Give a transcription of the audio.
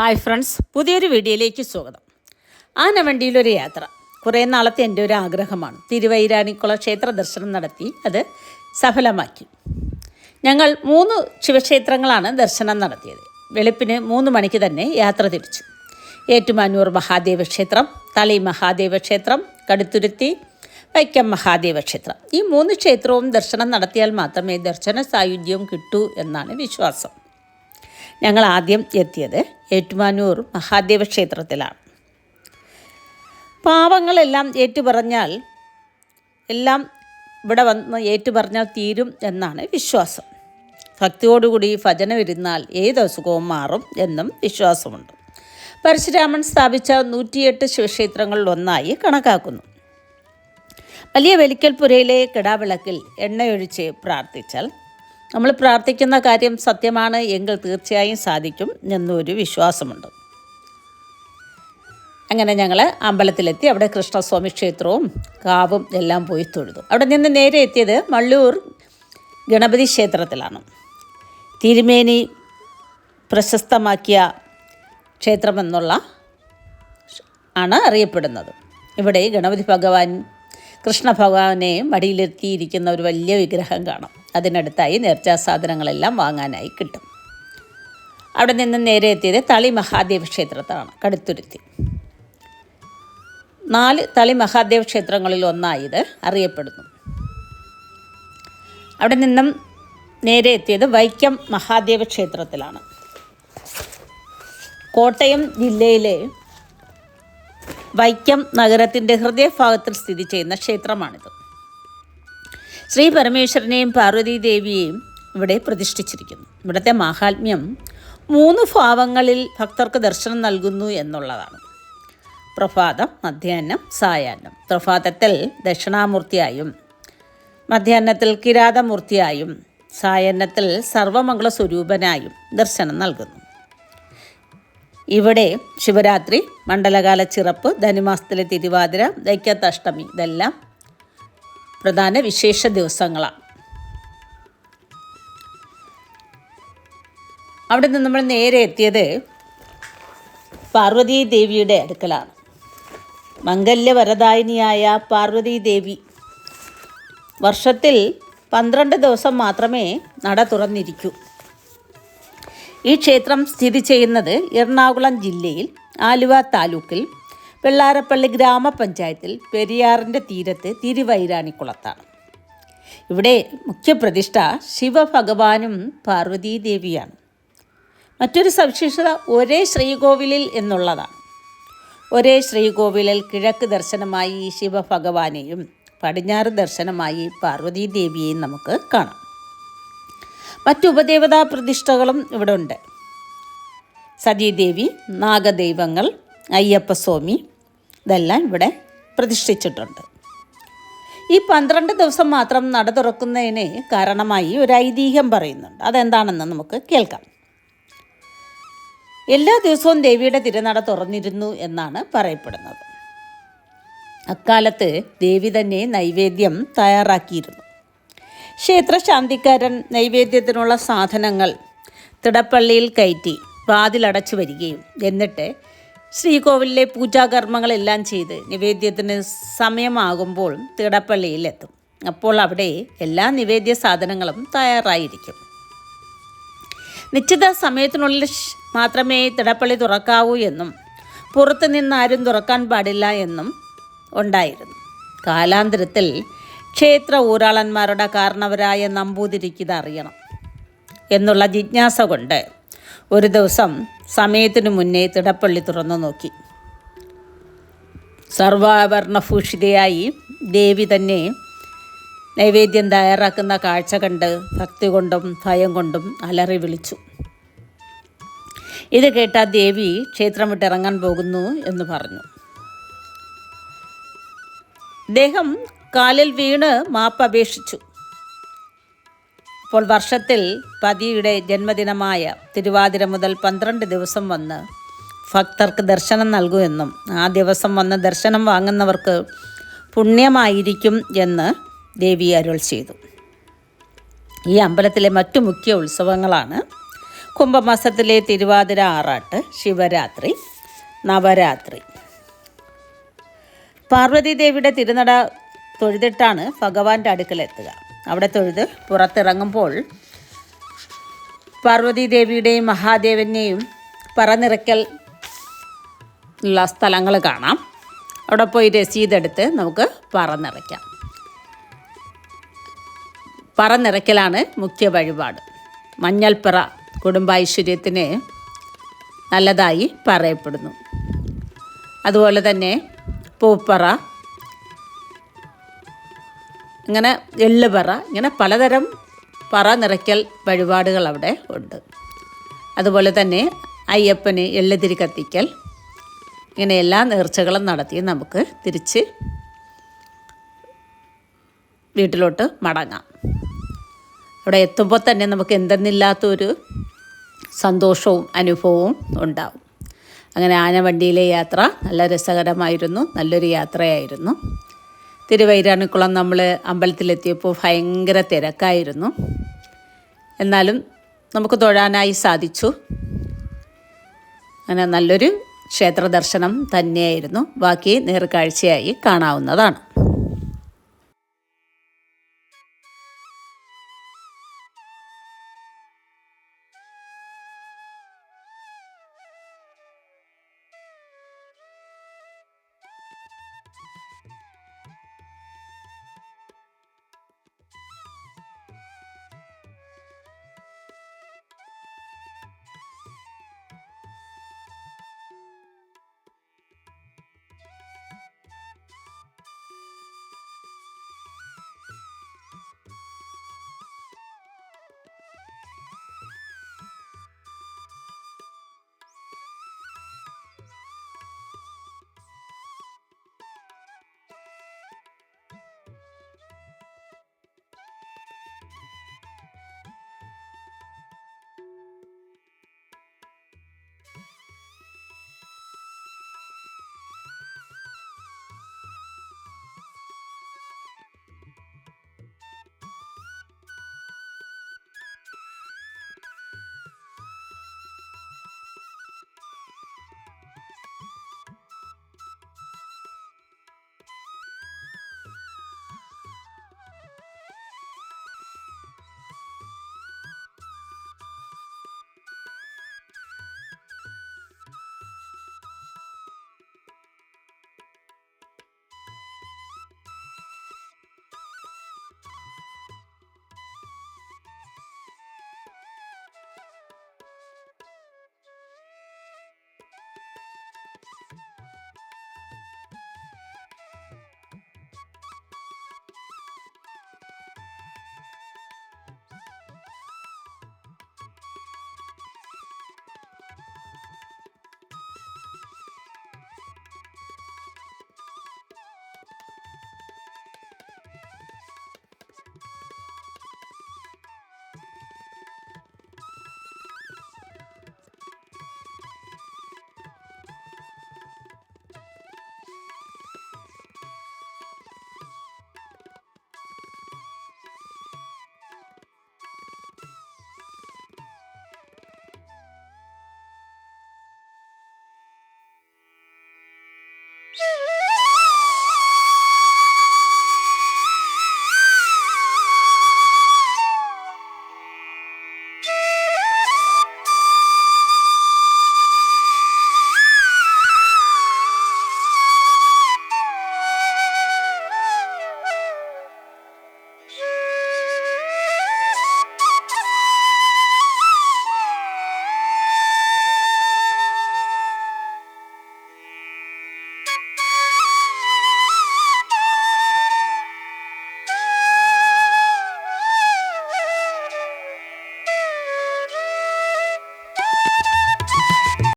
Hi friends, പുതിയൊരു വീഡിയോയിലേക്ക് സ്വാഗതം. ആനവണ്ടിയിലൊരു യാത്ര കുറേ നാളത്തെ എൻ്റെ ഒരു ആഗ്രഹമാണ്. തിരുവൈരാണിക്കുളം ക്ഷേത്ര ദർശനം നടത്തി അത് സഫലമാക്കി. ഞങ്ങൾ 3 ശിവക്ഷേത്രങ്ങളാണ് ദർശനം നടത്തിയത്. വെളുപ്പിന് 3 മണിക്ക് തന്നെ യാത്ര തിരിച്ചു. ഏറ്റുമാനൂർ മഹാദേവ ക്ഷേത്രം, തളി മഹാദേവ ക്ഷേത്രം, കടുത്തുരുത്തി, വൈക്കം മഹാദേവ ക്ഷേത്രം. ഈ 3 ക്ഷേത്രവും ദർശനം നടത്തിയാൽ മാത്രമേ ദർശന സായുജ്യം കിട്ടൂ എന്നാണ് വിശ്വാസം. ഞങ്ങൾ ആദ്യം എത്തിയത് ഏറ്റുമാനൂർ മഹാദേവ ക്ഷേത്രത്തിലാണ്. പാവങ്ങളെല്ലാം ഏറ്റുപറഞ്ഞാൽ എല്ലാം ഇവിടെ വന്ന് ഏറ്റുപറഞ്ഞാൽ തീരും എന്നാണ് വിശ്വാസം. ഭക്തിയോടുകൂടി ഭജന ഇരുന്നാൽ ഏത് അസുഖവും മാറും എന്നും വിശ്വാസമുണ്ട്. പരശുരാമൻ സ്ഥാപിച്ച 108 ശിവക്ഷേത്രങ്ങളിലൊന്നായി കണക്കാക്കുന്നു. വലിയ വെലിക്കൽപുരയിലെ കിടാവിളക്കിൽ എണ്ണയൊഴിച്ച് പ്രാർത്ഥിച്ചാൽ നമ്മൾ പ്രാർത്ഥിക്കുന്ന കാര്യം സത്യമാണ് എങ്കിൽ തീർച്ചയായും സാധിക്കും എന്നൊരു വിശ്വാസമുണ്ട്. അങ്ങനെ ഞങ്ങൾ അമ്പലത്തിലെത്തി. അവിടെ കൃഷ്ണസ്വാമി ക്ഷേത്രവും കാവും എല്ലാം പോയി തൊഴുതു. അവിടെ നിന്ന് നേരെ എത്തിയത് മള്ളൂർ ഗണപതി ക്ഷേത്രത്തിലാണ്. തിരുമേനി പ്രശസ്തമാക്കിയ ക്ഷേത്രമെന്നുള്ള ആണ് അറിയപ്പെടുന്നത്. ഇവിടെ ഗണപതി ഭഗവാൻ കൃഷ്ണ ഭഗവാനെ മടിയിലെത്തിയിരിക്കുന്ന ഒരു വലിയ വിഗ്രഹം കാണാം. അതിനടുത്തായി നേർച്ചാ സാധനങ്ങളെല്ലാം വാങ്ങാനായി കിട്ടും. അവിടെ നിന്ന് നേരെ എത്തിയത് തളി മഹാദേവ ക്ഷേത്രത്തിലാണ്, കടുത്തുരുത്തി. 4 തളി മഹാദേവ ക്ഷേത്രങ്ങളിൽ ഒന്നായി ഇത് അറിയപ്പെടുന്നു. അവിടെ നിന്നും നേരെ എത്തിയത് വൈക്കം മഹാദേവ ക്ഷേത്രത്തിലാണ്. കോട്ടയം ജില്ലയിലെ വൈക്കം നഗരത്തിൻ്റെ ഹൃദയഭാഗത്തിൽ സ്ഥിതി ചെയ്യുന്ന ക്ഷേത്രമാണിത്. ശ്രീ പരമേശ്വരനെയും പാർവതീദേവിയെയും ഇവിടെ പ്രതിഷ്ഠിച്ചിരിക്കുന്നു. ഇവിടുത്തെ മാഹാത്മ്യം 3 ഭാവങ്ങളിൽ ഭക്തർക്ക് ദർശനം നൽകുന്നു എന്നുള്ളതാണ്. പ്രഭാതം, മധ്യാഹ്നം, സായാഹ്നം. പ്രഭാതത്തിൽ ദക്ഷിണാമൂർത്തിയായും, മധ്യാഹ്നത്തിൽ കിരാതമൂർത്തിയായും, സായാഹ്നത്തിൽ സർവമംഗള സ്വരൂപനായും ദർശനം നൽകുന്നു. ഇവിടെ ശിവരാത്രി, മണ്ഡലകാല ചിറപ്പ്, ധനുമാസത്തിലെ തിരുവാതിര, ദൈത്യത്തഷ്ടമി ഇതെല്ലാം പ്രധാന വിശേഷ ദിവസങ്ങളാണ്. അവിടെ നിന്ന് നമ്മൾ നേരെ എത്തിയത് പാർവതീദേവിയുടെ അടുക്കലാണ്. മംഗല്യവരദായിനിയായ പാർവതീദേവി വർഷത്തിൽ 12 ദിവസം മാത്രമേ നട തുറന്നിരിക്കൂ. ഈ ക്ഷേത്രം സ്ഥിതി ചെയ്യുന്നത് എറണാകുളം ജില്ലയിൽ ആലുവ താലൂക്കിൽ വെള്ളാരപ്പള്ളി ഗ്രാമപഞ്ചായത്തിൽ പെരിയാറിൻ്റെ തീരത്ത് തിരുവൈരാണിക്കുളത്താണ്. ഇവിടെ മുഖ്യപ്രതിഷ്ഠ ശിവഭഗവാനും പാർവതീദേവിയാണ്. മറ്റൊരു സവിശേഷത ഒരേ ശ്രീകോവിലിൽ എന്നുള്ളതാണ്. ഒരേ ശ്രീകോവിലിൽ കിഴക്ക് ദർശനമായി ശിവഭഗവാനെയും പടിഞ്ഞാറ് ദർശനമായി പാർവതീദേവിയെയും നമുക്ക് കാണാം. മറ്റു ഉപദേവതാ പ്രതിഷ്ഠകളും ഇവിടെ ഉണ്ട്. സതീദേവി, നാഗദൈവങ്ങൾ, അയ്യപ്പസ്വാമി ഇതെല്ലാം ഇവിടെ പ്രതിഷ്ഠിച്ചിട്ടുണ്ട്. ഈ 12 ദിവസം മാത്രം നട തുറക്കുന്നതിന് കാരണമായി ഒരു ഐതിഹ്യം പറയുന്നുണ്ട്. അതെന്താണെന്ന് നമുക്ക് കേൾക്കാം. എല്ലാ ദിവസവും ദേവിയുടെ തിരുനട തുറന്നിരുന്നു എന്നാണ് പറയപ്പെടുന്നത്. അക്കാലത്ത് ദേവി തന്നെ നൈവേദ്യം തയ്യാറാക്കിയിരുന്നു. ക്ഷേത്രശാന്തിക്കാരൻ നൈവേദ്യത്തിനുള്ള സാധനങ്ങൾ തിടപ്പള്ളിയിൽ കയറ്റി വാതിലടച്ചു വരികയും എന്നിട്ട് ശ്രീകോവിലിലെ പൂജാകർമ്മങ്ങളെല്ലാം ചെയ്ത് നിവേദ്യത്തിന് സമയമാകുമ്പോൾ തിടപ്പള്ളിയിലെത്തും. അപ്പോൾ അവിടെ എല്ലാ നിവേദ്യ സാധനങ്ങളും തയ്യാറായിരിക്കും. നിശ്ചിത സമയത്തിനുള്ളിൽ മാത്രമേ തിടപ്പള്ളി തുറക്കാവൂ എന്നും പുറത്തു നിന്നാരും തുറക്കാൻ പാടില്ല എന്നും ഉണ്ടായിരുന്നു. കാലാന്തരത്തിൽ ക്ഷേത്ര ഊരാളന്മാരുടെ കാരണവരായ നമ്പൂതിരിക്കിത് അറിയണം എന്നുള്ള ജിജ്ഞാസ കൊണ്ട് ഒരു ദിവസം സമയത്തിനു മുന്നേ തിടപ്പള്ളി തുറന്നു നോക്കി. സർവാഭരണഭൂഷിതയായി ദേവി തന്നെ നൈവേദ്യം തയ്യാറാക്കുന്ന കാഴ്ച കണ്ട് ഭക്തി കൊണ്ടും ഭയം കൊണ്ടും അലറി വിളിച്ചു. ഇത് കേട്ട ദേവി ക്ഷേത്രം വിട്ടിറങ്ങാൻ പോകുന്നു എന്ന് പറഞ്ഞു. അദ്ദേഹം കാലിൽ വീണ് മാപ്പ് അപേക്ഷിച്ചു. അപ്പോൾ വർഷത്തിൽ പതിയുടെ ജന്മദിനമായ തിരുവാതിര മുതൽ 12 ദിവസം വന്ന് ഭക്തർക്ക് ദർശനം നൽകുമെന്നും ആ ദിവസം വന്ന് ദർശനം വാങ്ങുന്നവർക്ക് പുണ്യമായിരിക്കും എന്ന് ദേവി അരുൾ ചെയ്തു. ഈ അമ്പലത്തിലെ മറ്റു മുഖ്യ ഉത്സവങ്ങളാണ് കുംഭമാസത്തിലെ തിരുവാതിര ആറാട്ട്, ശിവരാത്രി, നവരാത്രി. പാർവതീദേവിയുടെ തിരുനട തൊഴുതിട്ടാണ് ഭഗവാന്റെ അടുക്കലെത്തുക. അവിടെ തൊഴുത് പുറത്തിറങ്ങുമ്പോൾ പാർവതീദേവിയുടെയും മഹാദേവനെയും പറനിറയ്ക്കൽ ഉള്ള സ്ഥലങ്ങൾ കാണാം. അവിടെ പോയി രസീതെടുത്ത് നമുക്ക് പറനിറയ്ക്കാം. പറനിറയ്ക്കലാണ് മുഖ്യ വഴിപാട്. മഞ്ഞൾപ്പറ കുടുംബൈശ്വര്യത്തിന് നല്ലതായി പറയപ്പെടുന്നു. അതുപോലെ തന്നെ പൂപ്പറ, ഇങ്ങനെ എള്ളുപറ, ഇങ്ങനെ പലതരം പറ നിറയ്ക്കൽ വഴിപാടുകൾ അവിടെ ഉണ്ട്. അതുപോലെ തന്നെ അയ്യപ്പന് എള്ളുതിരി കത്തിക്കൽ, ഇങ്ങനെ എല്ലാ നേർച്ചകളും നടത്തി നമുക്ക് തിരിച്ച് വീട്ടിലോട്ട് മടങ്ങാം. അവിടെ എത്തുമ്പോൾ തന്നെ നമുക്ക് എന്തെന്നില്ലാത്തൊരു സന്തോഷവും അനുഭവവും ഉണ്ടാവും. അങ്ങനെ ആനവണ്ടിയിലെ യാത്ര നല്ല രസകരമായിരുന്നു, നല്ലൊരു യാത്രയായിരുന്നു. തിരുവൈരാണിക്കുളം നമ്മൾ അമ്പലത്തിലെത്തിയപ്പോൾ ഭയങ്കര തിരക്കായിരുന്നു. എന്നാലും നമുക്ക് തൊഴാനായി സാധിച്ചു. അങ്ങനെ നല്ലൊരു ക്ഷേത്ര ദർശനം തന്നെയായിരുന്നു. ബാക്കി നേർക്കാഴ്ചയായി കാണാവുന്നതാണ്.